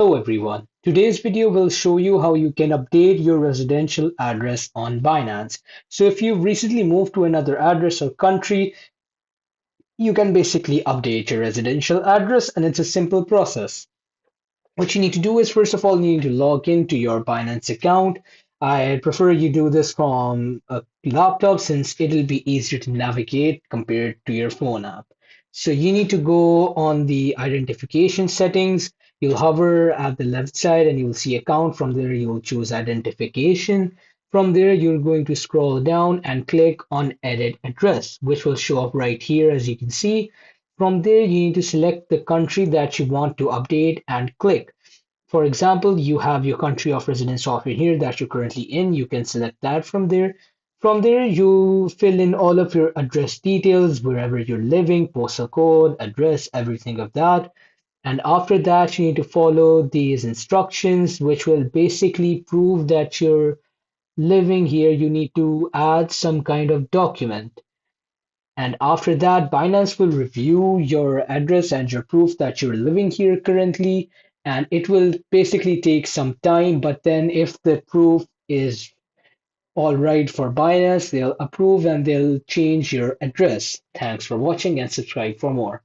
Hello everyone. Today's video will show you how you can update your residential address on Binance. So if you've recently moved to another address or country, you can basically update your residential address and it's a simple process. What you need to do is first of all, you need to log into your Binance account. I prefer you do this from a laptop since it'll be easier to navigate compared to your phone app. So you need to go on the identification settings. You'll hover at the left side and you'll see account. From there, you'll choose identification. From there, you're going to scroll down and click on edit address, which will show up right here as you can see. From there, you need to select the country that you want to update and click. For example, you have your country of residence over here that you're currently in. You can select that from there. From there, you fill in all of your address details, wherever you're living, postal code, address, everything of that. And after that, you need to follow these instructions, which will basically prove that you're living here. You need to add some kind of document. And after that, Binance will review your address and your proof that you're living here currently. And it will basically take some time, but then if the proof is all right for Binance, they'll approve and they'll change your address. Thanks for watching and subscribe for more.